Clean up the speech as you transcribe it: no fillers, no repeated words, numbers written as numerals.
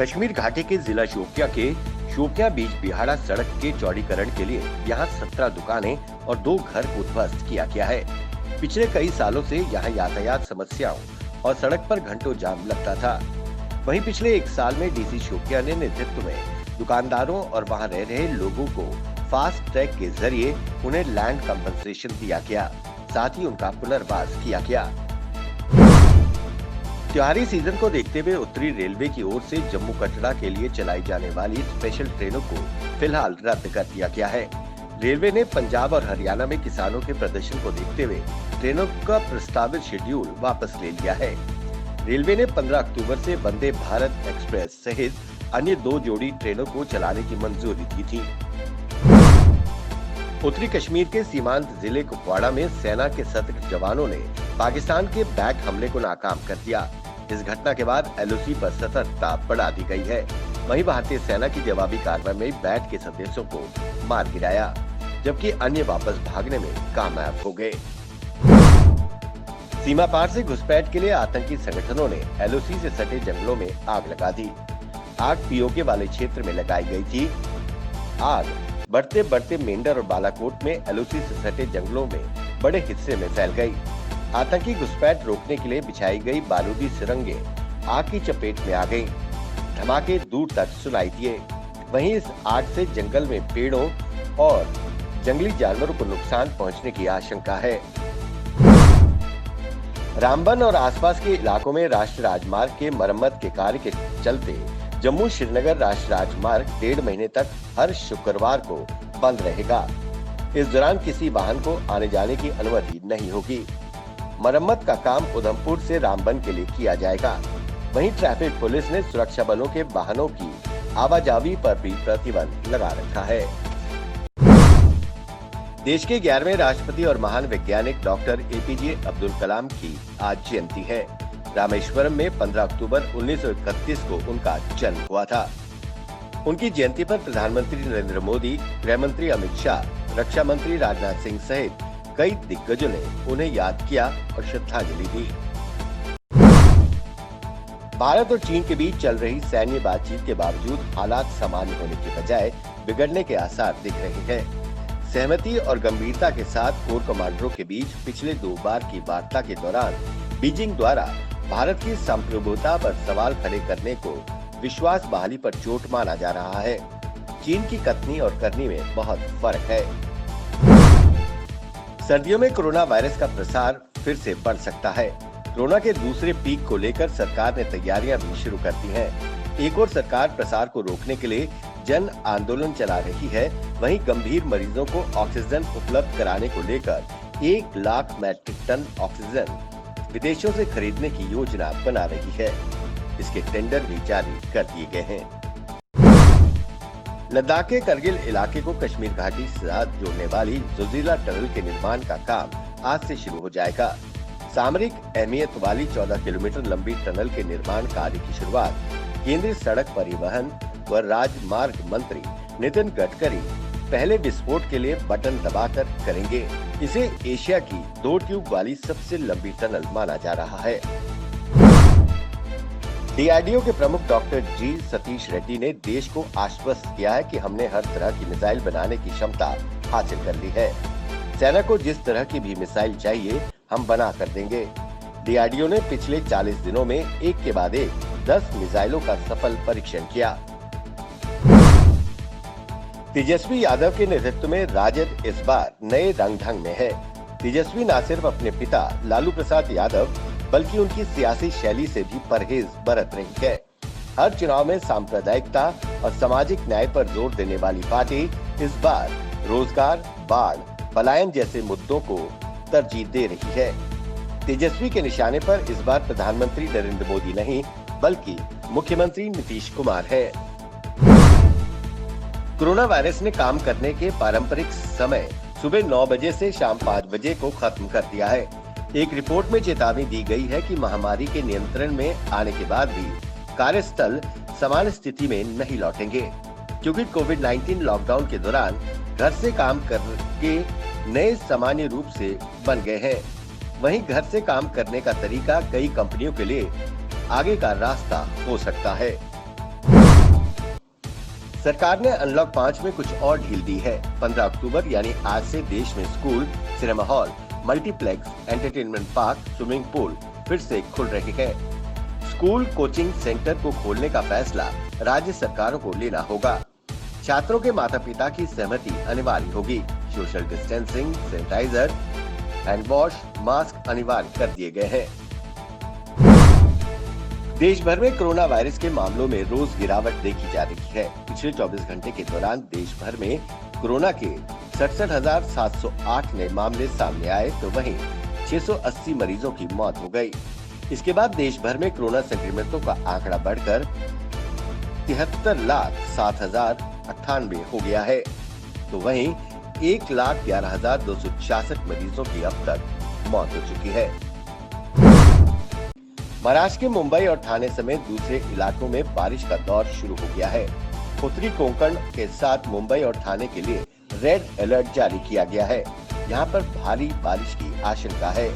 कश्मीर घाटी के जिला शोपियां के शोपियां बीच बिहाड़ा सड़क के चौड़ीकरण के लिए यहां 17 दुकानें और 2 घर को ध्वस्त किया गया है। पिछले कई सालों से यहां यातायात समस्याओं और सड़क पर घंटों जाम लगता था। वहीं पिछले 1 साल में डीसी शोपियां ने नेतृत्व में दुकानदारों और वहां रह रहे लोगों को फास्ट ट्रैक के जरिए उन्हें लैंड कंपनसेशन दिया गया, साथ ही उनका पुनर्वास किया गया। त्योहारी सीजन को देखते हुए उत्तरी रेलवे की ओर से जम्मू कटरा के लिए चलाई जाने वाली स्पेशल ट्रेनों को फिलहाल रद्द कर दिया गया है। रेलवे ने पंजाब और हरियाणा में किसानों के प्रदर्शन को देखते हुए ट्रेनों का प्रस्तावित शेड्यूल वापस ले लिया है। रेलवे ने 15 अक्टूबर से वंदे भारत एक्सप्रेस सहित अन्य 2 जोड़ी ट्रेनों को चलाने की मंजूरी दी थी। उत्तरी कश्मीर के सीमांत जिले कुपवाड़ा में सेना के सतर्क जवानों ने पाकिस्तान के बैक हमले को नाकाम कर दिया। इस घटना के बाद एलओसी पर सतर्कता बढ़ा दी गई है। वहीं भारतीय सेना की जवाबी कार्रवाई में बैट के सदस्यों को मार गिराया, जबकि अन्य वापस भागने में कामयाब हो गए। सीमा पार से घुसपैठ के लिए आतंकी संगठनों ने एलओसी से सटे जंगलों में आग लगा दी। आग पीओके वाले क्षेत्र में लगाई गई थी। आग बढ़ते बढ़ते मेंढर और बालाकोट में एलओसी से सटे जंगलों में बड़े हिस्से में फैल गई। आतंकी घुसपैठ रोकने के लिए बिछाई गई बारूदी सुरंगें आग की चपेट में आ गईं। धमाके दूर तक सुनाई दिए। वहीं इस आग से जंगल में पेड़ों और जंगली जानवरों को नुकसान पहुंचने की आशंका है। रामबन और आसपास के इलाकों में राष्ट्रीय राजमार्ग के मरम्मत के कार्य के चलते जम्मू श्रीनगर राष्ट्रीय राजमार्ग 1.5 महीने तक हर शुक्रवार को बंद रहेगा। इस दौरान किसी वाहन को आने जाने की अनुमति नहीं होगी। मरम्मत का काम उधमपुर से रामबन के लिए किया जाएगा। वहीं ट्रैफिक पुलिस ने सुरक्षा बलों के वाहनों की आवाजाही पर भी प्रतिबंध लगा रखा है। देश के 11वें राष्ट्रपति और महान वैज्ञानिक डॉक्टर एपीजे अब्दुल कलाम की आज जयंती है। रामेश्वरम में 15 अक्टूबर 1931 को उनका जन्म हुआ था। उनकी जयंती पर प्रधानमंत्री नरेंद्र मोदी, गृह मंत्री अमित शाह, रक्षा मंत्री राजनाथ सिंह सहित कई दिग्गजों ने उन्हें याद किया और श्रद्धांजलि दी। भारत और चीन के बीच चल रही सैन्य बातचीत के बावजूद हालात सामान्य होने के बजाय बिगड़ने के आसार दिख रहे हैं। सहमति और गंभीरता के साथ कोर कमांडरों के बीच पिछले 2 बार की वार्ता के दौरान बीजिंग द्वारा भारत की संप्रभुता पर सवाल खड़े करने को विश्वास बहाली पर चोट माना जा रहा है। चीन की कथनी और करनी में बहुत फर्क है। सर्दियों में कोरोना वायरस का प्रसार फिर से बढ़ सकता है। कोरोना के दूसरे पीक को लेकर सरकार ने तैयारियां भी शुरू कर दी हैं। एक और सरकार प्रसार को रोकने के लिए जन आंदोलन चला रही है, वहीं गंभीर मरीजों को ऑक्सीजन उपलब्ध कराने को लेकर 1 लाख मैट्रिक टन ऑक्सीजन विदेशों से खरीदने की योजना बना रही है। इसके टेंडर भी जारी कर दिए गए हैं। लद्दाख के करगिल इलाके को कश्मीर घाटी से साथ जोड़ने वाली जोजिला टनल के निर्माण का काम आज से शुरू हो जाएगा। सामरिक अहमियत वाली 14 किलोमीटर लंबी टनल के निर्माण कार्य की शुरुआत केंद्रीय सड़क परिवहन व राजमार्ग मंत्री नितिन गडकरी पहले विस्फोट के लिए बटन दबाकर करेंगे। इसे एशिया की 2 ट्यूब वाली सबसे लंबी टनल माना जा रहा है। डीआरडीओ के प्रमुख डॉक्टर जी सतीश रेड्डी ने देश को आश्वस्त किया है कि हमने हर तरह की मिसाइल बनाने की क्षमता हासिल कर ली है। सेना को जिस तरह की भी मिसाइल चाहिए हम बना कर देंगे। डीआरडीओ ने पिछले 40 दिनों में एक के बाद एक 10 मिसाइलों का सफल परीक्षण किया। तेजस्वी यादव के नेतृत्व में राजद इस बार नए रंग ढंग में है। तेजस्वी न सिर्फ अपने पिता लालू प्रसाद यादव बल्कि उनकी सियासी शैली से भी परहेज बरत रही है। हर चुनाव में सांप्रदायिकता और सामाजिक न्याय पर जोर देने वाली पार्टी इस बार रोजगार, बाढ़, पलायन जैसे मुद्दों को तरजीह दे रही है। तेजस्वी के निशाने पर इस बार प्रधानमंत्री नरेंद्र मोदी नहीं बल्कि मुख्यमंत्री नीतीश कुमार है। कोरोना वायरस ने काम करने के पारंपरिक समय सुबह 9 बजे से शाम 5 बजे को खत्म कर दिया है। एक रिपोर्ट में चेतावनी दी गई है कि महामारी के नियंत्रण में आने के बाद भी कार्यस्थल समान स्थिति में नहीं लौटेंगे, क्योंकि कोविड-19 लॉकडाउन के दौरान घर से काम करके नए सामान्य रूप से बन गए हैं। वहीं घर से काम करने का तरीका कई कंपनियों के लिए आगे का रास्ता हो सकता है। सरकार ने अनलॉक 5 में कुछ और ढील दी है। 15 अक्टूबर यानी आज से देश में school, cinema hall, multiplex, entertainment park, swimming pool फिर से खुल रहे हैं। स्कूल, कोचिंग सेंटर को खोलने का फैसला राज्य सरकारों को लेना होगा। छात्रों के माता पिता की सहमति अनिवार्य होगी। Social distancing, sanitizer, hand wash, mask अनिवार्य कर दिए गए हैं। देश भर में कोरोना वायरस के मामलों में रोज गिरावट देखी जा रही है। पिछले 24 घंटे के दौरान देश भर में कोरोना के 67,708 नए मामले सामने आए, तो वहीं 680 मरीजों की मौत हो गई। इसके बाद देश भर में कोरोना संक्रमितों का आंकड़ा बढ़कर 73,07,098 हो गया है, तो वहीं 1,11,266 मरीजों की अब तक मौत हो चुकी है। महाराष्ट्र के मुंबई और ठाणे समेत दूसरे इलाकों में बारिश का दौर शुरू हो गया है। उत्तरी कोंकण के साथ मुंबई और ठाणे के लिए रेड अलर्ट जारी किया गया है। यहाँ पर भारी बारिश की आशंका है।